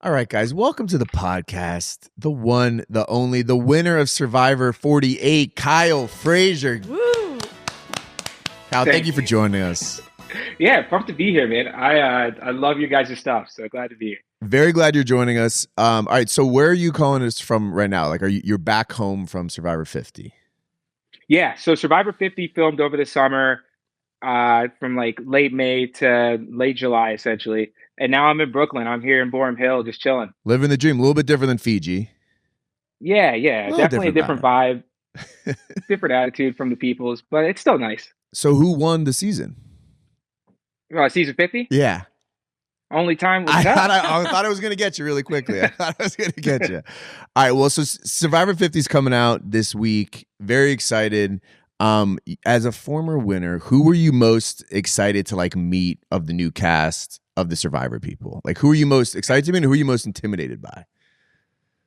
All right, guys, welcome to the podcast. The one, the only, the winner of Survivor 48, Kyle Fraser. Woo! Kyle, thank you for joining us. Yeah, pumped to be here, man. I love you guys' stuff, so glad to be here. Very glad you're joining us. All right, so where are you calling us from right now? Like, you're back home from Survivor 50? Yeah, so Survivor 50 filmed over the summer, from like late May to late July, essentially. And now I'm in Brooklyn. I'm here in Boerum Hill, just chilling. Living the dream. A little bit different than Fiji. Yeah, definitely a different vibe, vibe. different attitude from the peoples, but it's still nice. So who won the season? Season 50? Yeah. Only time will I tell. thought I was going to get you really quickly. I thought I was going to get you. All right. Well, so Survivor 50 is coming out this week. Very excited. As a former winner, who were you most excited to like meet of the new cast of the Survivor people? Like, who are you most excited to meet and who are you most intimidated by?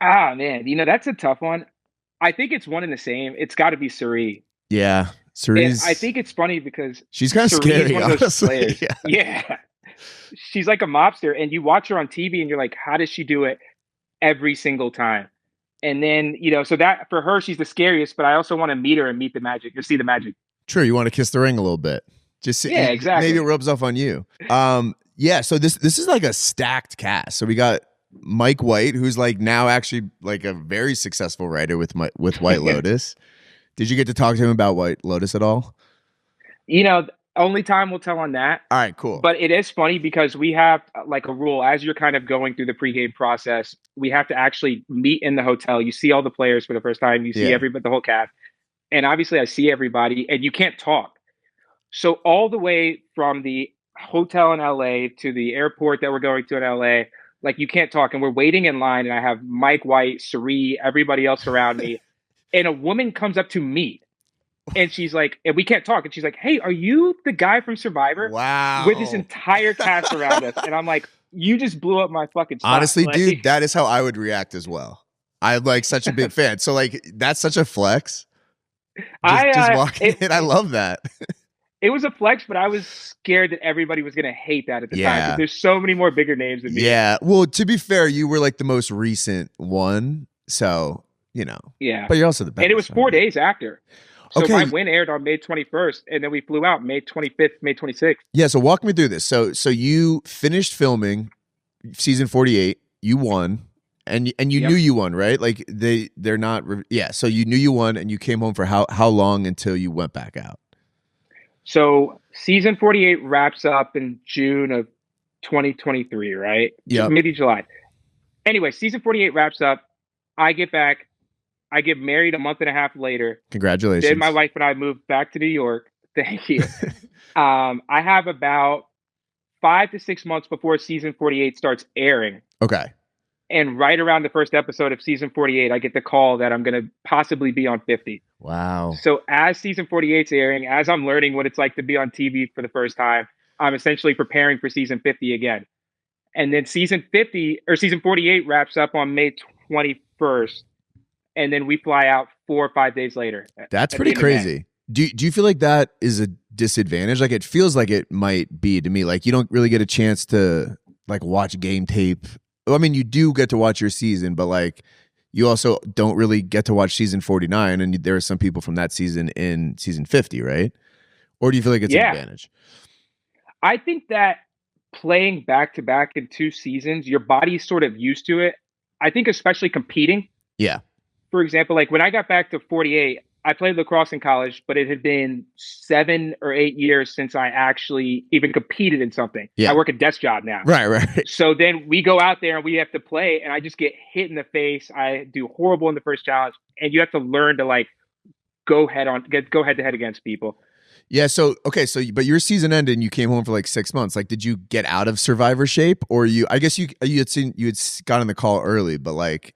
Ah, man, that's a tough one. I think it's one and the same. It's got to be Suri. Yeah. And I think it's funny because she's kind of Suri scary, is one of those honestly. players. Yeah. She's like a mobster, and you watch her on TV and you're like, how does she do it every single time? And then, so that for her, she's the scariest, but I also want to meet her and meet the magic or see the magic. True. You want to kiss the ring a little bit. Just see, yeah, exactly. Maybe it rubs off on you. Yeah. So this is like a stacked cast. So we got Mike White, who's like now actually like a very successful writer with White Lotus. Did you get to talk to him about White Lotus at all? Only time will tell on that. All right, cool. But it is funny because we have like a rule as you're kind of going through the pregame process. We have to actually meet in the hotel. You see all the players for the first time. You see everybody, the whole cast. And obviously I see everybody and you can't talk. So all the way from the hotel in LA to the airport that we're going to in LA, like you can't talk. And we're waiting in line and I have Mike White, Suri, everybody else around me. And a woman comes up to me. And she's like, and we can't talk. And she's like, hey, are you the guy from Survivor? Wow. With this entire cast around us. And I'm like, you just blew up my fucking spot. Honestly, like, dude, that is how I would react as well. I'm like such a big fan. So like, that's such a flex. Just walking in. I love that. It was a flex, but I was scared that everybody was going to hate that at the time. Because there's so many more bigger names than me. Yeah. Well, to be fair, you were like the most recent one. So, Yeah. But you're also the best. And it was 4 days after. So okay. My win aired on May 21st, and then we flew out May 25th, May 26th. Yeah, so walk me through this. So you finished filming season 48, you won, and you knew you won, right? Like they're not so you knew you won, and you came home for how long until you went back out? So season 48 wraps up in June of 2023, right? Yeah, maybe July. Anyway, season 48 wraps up. I get back. I get married a month and a half later. Congratulations. Then my wife and I moved back to New York. Thank you. I have about 5 to 6 months before season 48 starts airing. Okay. And right around the first episode of season 48, I get the call that I'm going to possibly be on 50. Wow. So as season 48's airing, as I'm learning what it's like to be on TV for the first time, I'm essentially preparing for season 50 again. And then season 48 wraps up on May 21st. And then we fly out 4 or 5 days later. That's pretty crazy. Do you feel like that is a disadvantage? Like it feels like it might be to me. Like you don't really get a chance to like watch game tape. I mean, you do get to watch your season, but like you also don't really get to watch season 49. And there are some people from that season in season 50, right? Or do you feel like it's an advantage? I think that playing back to back in 2 seasons, your body's sort of used to it. I think especially competing. Yeah. For example, like when I got back to 48, I played lacrosse in college, but it had been 7 or 8 years since I actually even competed in something. Yeah. I work a desk job now. Right. So then we go out there and we have to play, and I just get hit in the face. I do horrible in the first challenge, and you have to learn to like go head to head against people. Yeah. So, okay. So, but your season ended and you came home for like 6 months. Like, did you get out of Survivor shape or I guess you had gotten the call early, but like,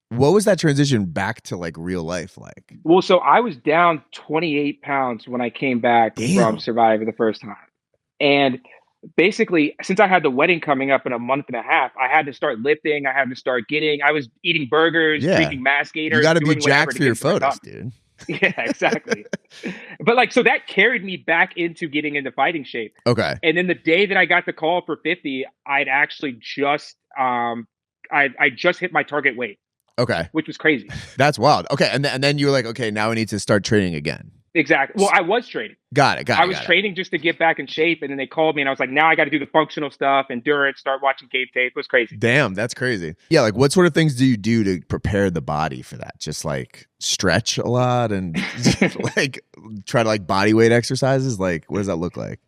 what was that transition back to like real life like? Well, so I was down 28 pounds when I came back from Survivor the first time. And basically, since I had the wedding coming up in a month and a half, I had to start lifting. I was eating burgers, drinking Mass Gators. You got to be jacked for your photos, dude. Yeah, exactly. But like, so that carried me back into getting into fighting shape. Okay. And then the day that I got the call for 50, I'd actually just I just hit my target weight, Okay. which was crazy. That's wild. Okay. And then you were like, okay, now I need to start training again. Exactly. Well, I was training. Got it. I was training just to get back in shape, and then they called me, and I was like, now I got to do the functional stuff, endurance, start watching game tape. It was crazy. Damn, that's crazy. Yeah, like what sort of things do you do to prepare the body for that? Just like stretch a lot and like try to like body weight exercises? Like what does that look like?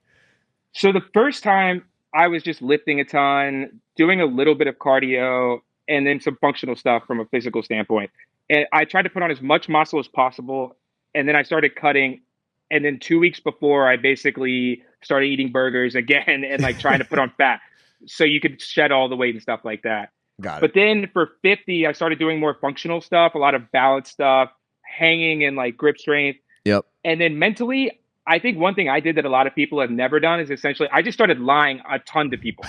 So the first time I was just lifting a ton, doing a little bit of cardio, and then some functional stuff from a physical standpoint. And I tried to put on as much muscle as possible. And then I started cutting. And then 2 weeks before, I basically started eating burgers again and like trying to put on fat so you could shed all the weight and stuff like that. Got it. But then for 50, I started doing more functional stuff, a lot of balance stuff, hanging and like grip strength. Yep. And then mentally, I think one thing I did that a lot of people have never done is essentially I just started lying a ton to people.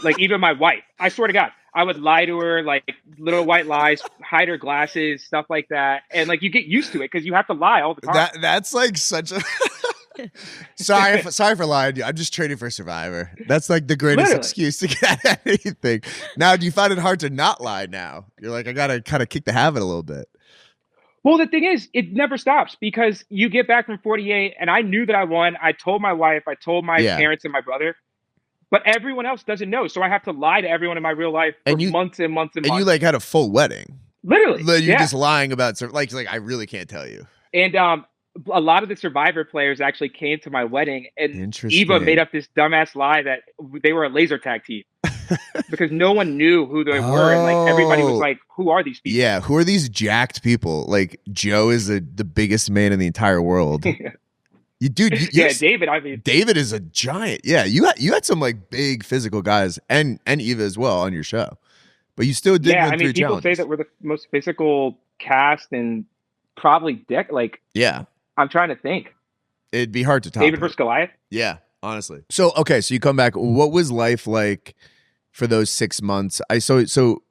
Like even my wife, I swear to God, I would lie to her, like little white lies, hide her glasses, stuff like that. And like you get used to it because you have to lie all the time. That's like such a sorry for lying to you. I'm just training for Survivor. That's like the greatest excuse to get at anything. Now, do you find it hard to not lie now? You're like, I gotta kind of kick the habit a little bit. Well, the thing is, it never stops because you get back from 48 and I knew that I won. I told my wife, I told my parents and my brother, but everyone else doesn't know. So I have to lie to everyone in my real life for months and months and months. And you like had a full wedding. Literally. You're just lying about, like, I really can't tell you. And a lot of the Survivor players actually came to my wedding and Eva made up this dumbass lie that they were a laser tag team. Because no one knew who they were, and like everybody was like, "Who are these people?" Yeah, who are these jacked people? Like Joe is the biggest man in the entire world. David. I mean, David is a giant. Yeah, you had some like big physical guys, and Eva as well on your show, but you still did. Yeah, I mean, people say that we're the most physical cast, and probably yeah. I'm trying to think. It'd be hard to top David versus Goliath. Yeah, honestly. So you come back. What was life like for those 6 months? So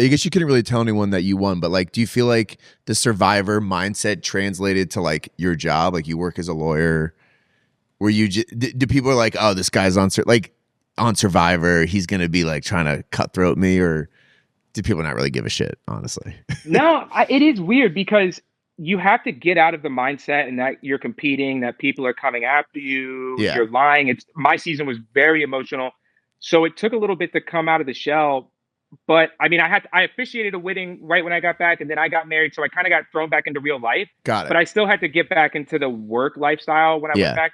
I guess you couldn't really tell anyone that you won, but like, do you feel like the Survivor mindset translated to like your job? Like you work as a lawyer. Were you do people are like, oh, this guy's on Survivor, he's gonna be like trying to cutthroat me, or do people not really give a shit? Honestly, no, it is weird because you have to get out of the mindset and that you're competing, that people are coming after you, you're lying. My season was very emotional. So it took a little bit to come out of the shell, but I mean, I officiated a wedding right when I got back, and then I got married, so I kind of got thrown back into real life. Got it. But I still had to get back into the work lifestyle when I went back.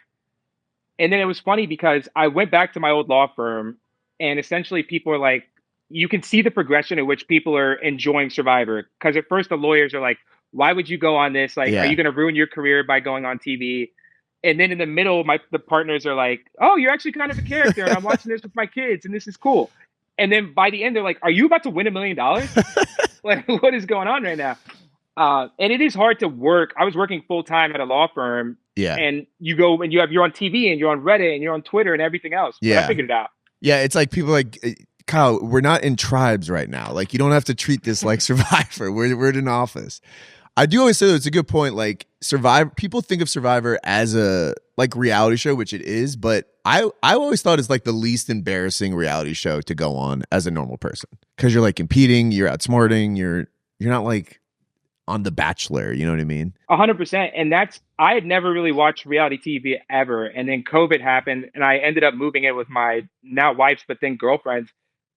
And then it was funny because I went back to my old law firm, and essentially people are like, you can see the progression in which people are enjoying Survivor. Because at first the lawyers are like, why would you go on this? Like, are you going to ruin your career by going on TV? And then in the middle, the partners are like, oh, you're actually kind of a character, and I'm watching this with my kids, and this is cool. And then by the end, they're like, are you about to win $1 million? Like, what is going on right now? And it is hard to work. I was working full time at a law firm. Yeah. And you go and you're on TV and you're on Reddit and you're on Twitter and everything else. But I figured it out. Yeah. It's like people like, Kyle, we're not in tribes right now. Like, you don't have to treat this like Survivor. We're in an office. I do always say that it's a good point. Like Survivor, people think of Survivor as a like reality show, which it is, but I always thought it's like the least embarrassing reality show to go on as a normal person, because you're like competing, you're outsmarting, you're not like on The Bachelor, you know what I mean? 100%. And I had never really watched reality TV ever, and then COVID happened, and I ended up moving in with my now wife's, but then girlfriend's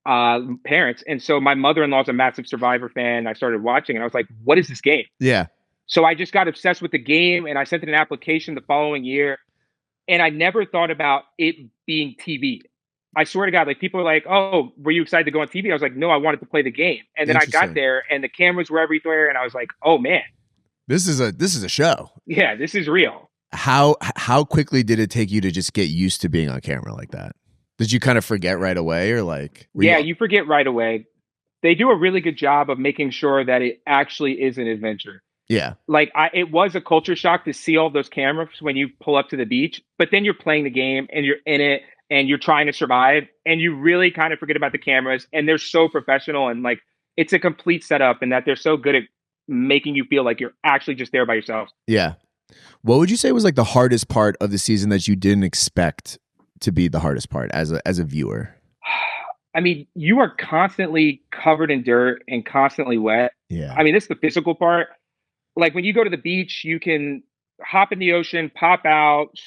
parents. And so my mother-in-law's a massive Survivor fan. I started watching and I was like, what is this game? Yeah. So I just got obsessed with the game, and I sent in an application the following year, and I never thought about it being TV. I swear to God, like people are like, oh, were you excited to go on TV? I was like, no, I wanted to play the game. And then I got there and the cameras were everywhere, and I was like, oh man. This is a show. Yeah, this is real. How quickly did it take you to just get used to being on camera like that? Did you kind of forget right away, or like? You forget right away. They do a really good job of making sure that it actually is an adventure. Yeah. Like it was a culture shock to see all those cameras when you pull up to the beach, but then you're playing the game and you're in it and you're trying to survive, and you really kind of forget about the cameras, and they're so professional, and like it's a complete setup, and that they're so good at making you feel like you're actually just there by yourself. Yeah. What would you say was like the hardest part of the season that you didn't expect to be the hardest part as a viewer? I mean, you are constantly covered in dirt and constantly wet. Yeah. I mean, this is the physical part. Like when you go to the beach, you can hop in the ocean, pop out,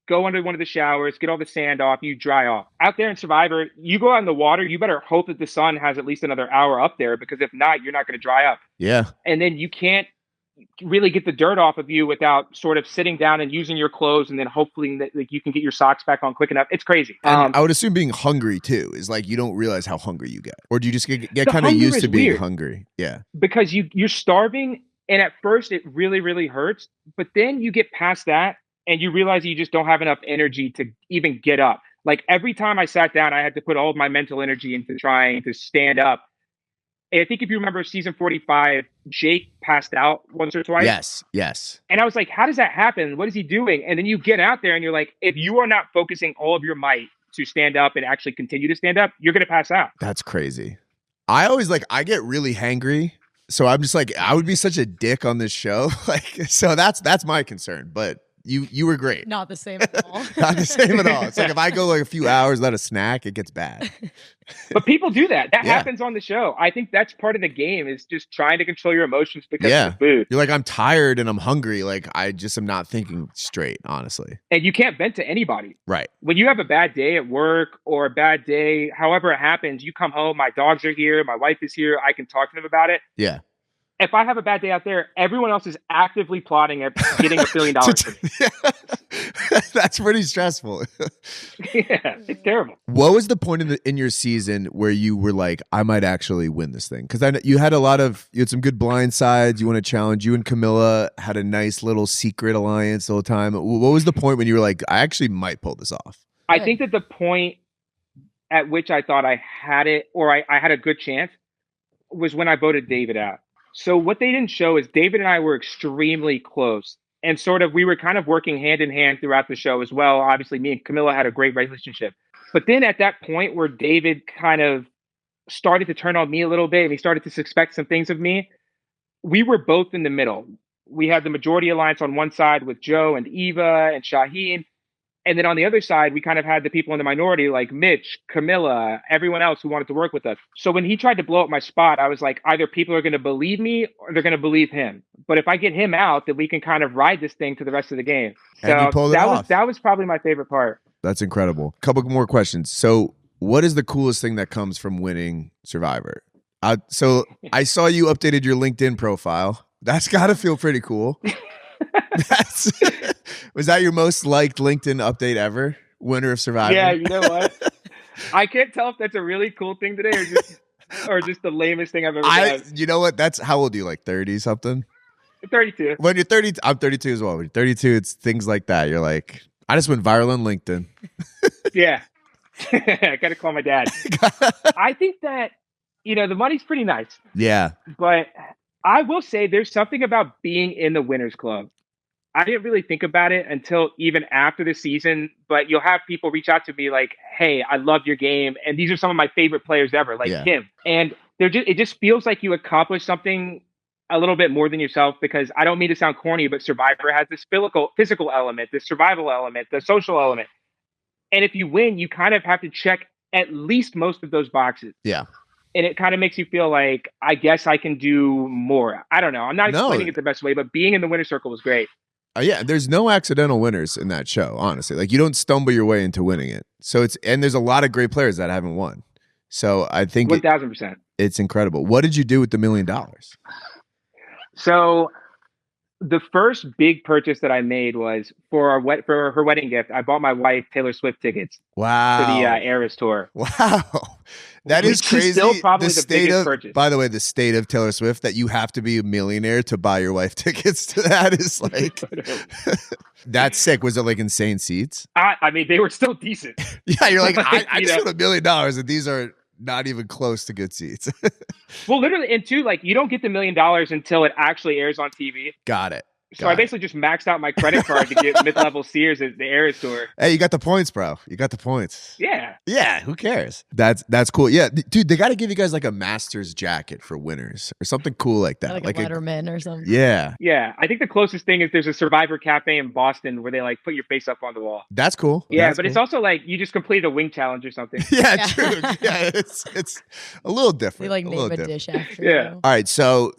go under one of the showers, get all the sand off, you dry off. Out there in Survivor, you go out in the water, you better hope that the sun has at least another hour up there because if not, you're not going to dry up. Yeah. And then you can't really get the dirt off of you without sort of sitting down and using your clothes and then hopefully that like, you can get your socks back on quick enough. It's crazy. And I would assume being hungry too is like you don't realize how hungry you get. Or do you just get kind of hunger used is to being weird. hungry? Yeah. Because you're starving and at first it really, really hurts. But then you get past that and you realize you just don't have enough energy to even get up. Like every time I sat down, I had to put all of my mental energy into trying to stand up. And I think if you remember season 45, Jake passed out once or twice. Yes, yes. And I was like, how does that happen? What is he doing? And then you get out there and you're like, if you are not focusing all of your might to stand up and actually continue to stand up, you're going to pass out. That's crazy. I always I get really hangry. So I'm just like, I would be such a dick on this show. So that's my concern. But you were great. Not the same at all. Not the same at all. It's like if I go a few hours without a snack, it gets bad. But people do that. That happens on the show. I think that's part of the game is just trying to control your emotions because of the food. You're like, I'm tired and I'm hungry. Like I just am not thinking straight, honestly. And you can't vent to anybody. Right. When you have a bad day at work or a bad day, however it happens, you come home, my dogs are here, my wife is here, I can talk to them about it. Yeah. If I have a bad day out there, everyone else is actively plotting at getting $1 billion. That's pretty stressful. Yeah, it's terrible. What was the point in your season where you were like, I might actually win this thing? Because I know you had some good blind sides. You want to challenge. You and Camilla had a nice little secret alliance the whole time. What was the point when you were like, I actually might pull this off? I think that the point at which I thought I had it or I had a good chance was when I voted David out. So what they didn't show is David and I were extremely close and sort of we were kind of working hand in hand throughout the show as well. Obviously, me and Camilla had a great relationship. But then at that point where David kind of started to turn on me a little bit and he started to suspect some things of me, we were both in the middle. We had the majority alliance on one side with Joe and Eva and Shaheen. And then on the other side, we kind of had the people in the minority like Mitch, Camilla, everyone else who wanted to work with us. So when he tried to blow up my spot, I was like, either people are going to believe me or they're going to believe him. But if I get him out, then we can kind of ride this thing to the rest of the game. So that was probably my favorite part. That's incredible. Couple more questions. So what is the coolest thing that comes from winning Survivor? So I saw you updated your LinkedIn profile. That's got to feel pretty cool. Was that your most liked LinkedIn update ever? Winner of Survivor? Yeah, you know what? I can't tell if that's a really cool thing today or just the lamest thing I've ever done. You know what? That's how old are you? Like 30 something? 32. When you're 30, I'm 32 as well. When you're 32, it's things like that. You're like, I just went viral on LinkedIn. Yeah. I got to call my dad. I think that, the money's pretty nice. Yeah. But I will say there's something about being in the Winners Club. I didn't really think about it until even after the season, but you'll have people reach out to me like, hey, I love your game. And these are some of my favorite players ever, like him. And it just feels like you accomplished something a little bit more than yourself because I don't mean to sound corny, but Survivor has this physical element, this survival element, the social element. And if you win, you kind of have to check at least most of those boxes. Yeah. And it kind of makes you feel like, I guess I can do more. I don't know. I'm not explaining it the best way, but being in the winner's circle was great. Yeah, there's no accidental winners in that show, honestly. Like you don't stumble your way into winning it. So and there's a lot of great players that haven't won. So I think 1,000%. It's incredible. What did you do with the $1 million? So the first big purchase that I made was for her wedding gift. I bought my wife Taylor Swift tickets. Wow. To the Eras tour. Wow. That is crazy. Still probably the biggest purchase. By the way, the state of Taylor Swift that you have to be a millionaire to buy your wife tickets to that is like that's sick. Was it like insane seats? I mean, they were still decent. Yeah, you're like, I just spent $1 million and these are not even close to good seats. Well, literally, and two, like you don't get the $1 million until it actually airs on TV. Got it. So I basically just maxed out my credit card to get mid-level Sears at the Eras Tour. Hey, you got the points, bro. You got the points. Yeah. Yeah, who cares? That's cool. Yeah, dude, they got to give you guys like a Masters jacket for winners or something cool like that. Like a Letterman or something. Yeah. Yeah. I think the closest thing is there's a Survivor Cafe in Boston where they like put your face up on the wall. That's cool. Yeah, That's but cool. It's also like you just completed a wing challenge or something. Yeah, true. Yeah, it's a little different. They like name a dish after Yeah. you. All right, so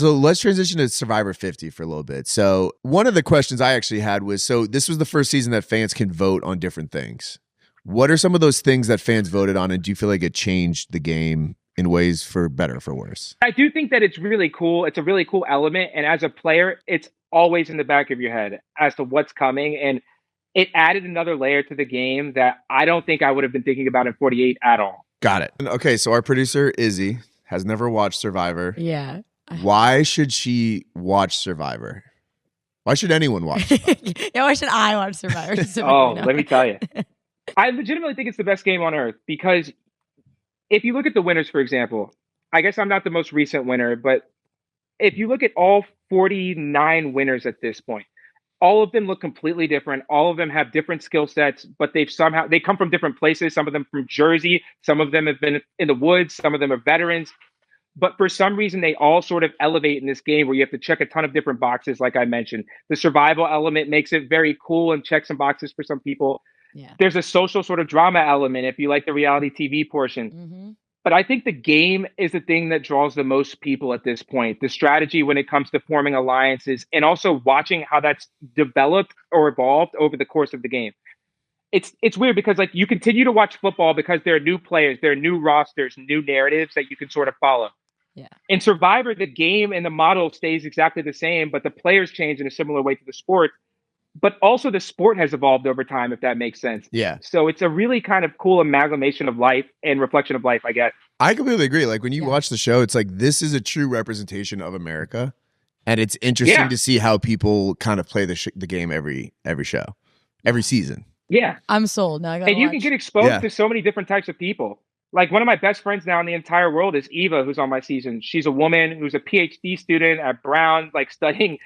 let's transition to Survivor 50 for a little bit. So one of the questions I actually had was, so this was the first season that fans can vote on different things. What are some of those things that fans voted on, and do you feel like it changed the game in ways for better or for worse? I do think that it's really cool. It's a really cool element, and as a player, it's always in the back of your head as to what's coming, and it added another layer to the game that I don't think I would have been thinking about in 48 at all. Got it. Okay, so our producer Izzy has never watched Survivor. Yeah. Why should she watch Survivor? Why should anyone watch Survivor? Yeah, why should I watch Survivor? Let me tell you. I legitimately think it's the best game on earth because if you look at the winners, for example, I guess I'm not the most recent winner, but if you look at all 49 winners at this point, all of them look completely different. All of them have different skill sets, but they come from different places. Some of them from Jersey, some of them have been in the woods, some of them are veterans. But for some reason, they all sort of elevate in this game where you have to check a ton of different boxes, like I mentioned. The survival element makes it very cool and checks some boxes for some people. Yeah. There's a social sort of drama element if you like the reality TV portion. Mm-hmm. But I think the game is the thing that draws the most people at this point. The strategy when it comes to forming alliances and also watching how that's developed or evolved over the course of the game. It's weird because like you continue to watch football because there are new players, there are new rosters, new narratives that you can sort of follow. Yeah. In Survivor, the game and the model stays exactly the same, but the players change in a similar way to the sport. But also the sport has evolved over time, if that makes sense. Yeah. So it's a really kind of cool amalgamation of life and reflection of life, I guess. I completely agree. Like when you watch the show, it's like this is a true representation of America. And it's interesting to see how people kind of play the game every show, every season. Yeah. I'm sold. Now I gotta And you watch. can get exposed to so many different types of people. Like one of my best friends now in the entire world is Eva, who's on my season. She's a woman who's a PhD student at Brown, like studying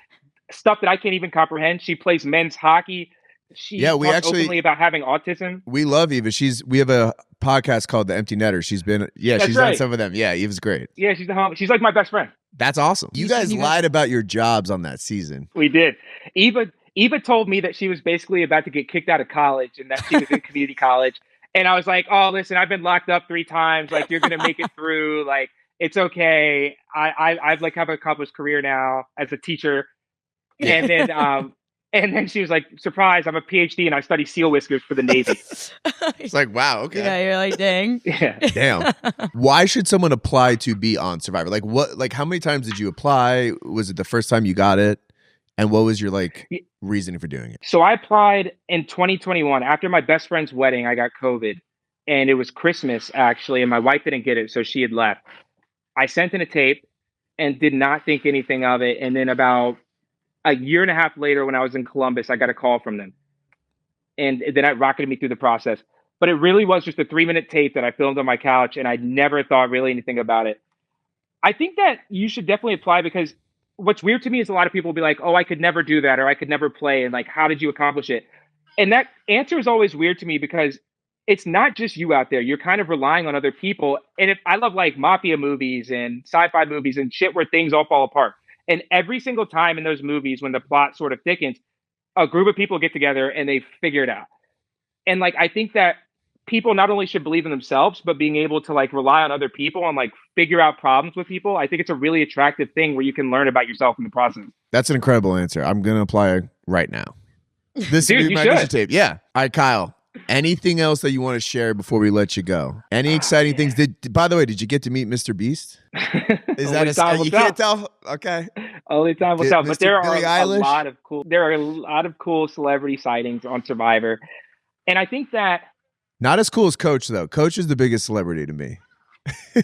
stuff that I can't even comprehend. She plays men's hockey. She talks openly about having autism. We love Eva. We have a podcast called The Empty Netter. She's been she's on some of them. Yeah, Eva's great. Yeah, she's like my best friend. That's awesome. You guys lied about your jobs on that season. We did. Eva told me that she was basically about to get kicked out of college and that she was in community college. And I was like, oh, listen, I've been locked up 3 times. Like, you're going to make it through. Like, it's okay. I've like have an accomplished career now as a teacher. And then she was like, surprise, I'm a PhD and I study seal whiskers for the Navy. It's like, wow, okay. Yeah, you're like, dang. Yeah. Damn. Why should someone apply to be on Survivor? Like how many times did you apply? Was it the first time you got it? And what was your reasoning for doing it? So I applied in 2021 after my best friend's wedding. I got COVID and it was Christmas actually. And my wife didn't get it. So she had left. I sent in a tape and did not think anything of it. And then about a year and a half later, when I was in Columbus, I got a call from them. And then it rocketed me through the process. But it really was just a 3-minute tape that I filmed on my couch. And I never thought really anything about it. I think that you should definitely apply because what's weird to me is a lot of people will be like, oh, I could never do that, or I could never play. And like, how did you accomplish it? And that answer is always weird to me because it's not just you out there. You're kind of relying on other people. And if I love like mafia movies and sci-fi movies and shit where things all fall apart. And every single time in those movies, when the plot sort of thickens, a group of people get together and they figure it out. And like, I think that people not only should believe in themselves, but being able to like rely on other people and like figure out problems with people. I think it's a really attractive thing where you can learn about yourself in the process. That's an incredible answer. I'm going to apply right now. This Dude, is you my should. initial tape. Yeah. All right, Kyle. Anything else that you want to share before we let you go? Any exciting things? By the way, did you get to meet Mr. Beast? Is that you can't tell? Okay. Only time will tell. But there are a Eilish? lot of cool celebrity sightings on Survivor. And I think that not as cool as Coach, though. Coach is the biggest celebrity to me.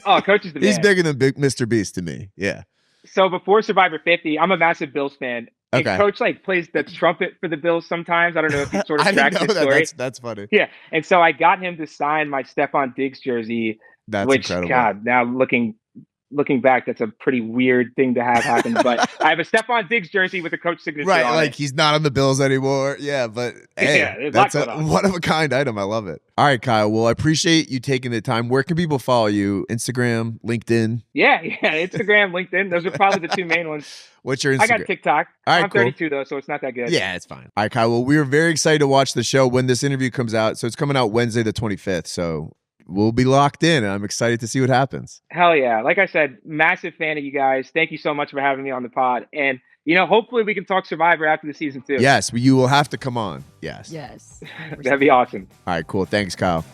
Oh, Coach is the He's man. bigger than Mr. Beast to me. Yeah. So before Survivor 50, I'm a massive Bills fan. And Okay. Coach like plays the trumpet for the Bills sometimes. I don't know if he sort of I tracks didn't know his that. story. That's funny. Yeah. And so I got him to sign my Stephon Diggs jersey, That's which, incredible. God, now looking looking back, that's a pretty weird thing to have happen. But I have a Stephon Diggs jersey with a coach signature Right, on like it. he's not on the Bills anymore. Yeah, but hey, Yeah, that's a going on. one-of-a-kind item. I love it. All right, Kyle. Well, I appreciate you taking the time. Where can people follow you? Instagram, LinkedIn? Yeah, Instagram, LinkedIn. Those are probably the two main ones. What's your Instagram? I got TikTok. All right, I'm cool. 32 though, so it's not that good. Yeah, it's fine. All right, Kyle. Well, we are very excited to watch the show when this interview comes out. So it's coming out Wednesday the 25th. So we'll be locked in, and I'm excited to see what happens. Hell yeah. Like I said, massive fan of you guys. Thank you so much for having me on the pod. And, hopefully we can talk Survivor after the season too. Yes, you will have to come on. Yes. Yes. That'd be awesome. All right, cool. Thanks, Kyle.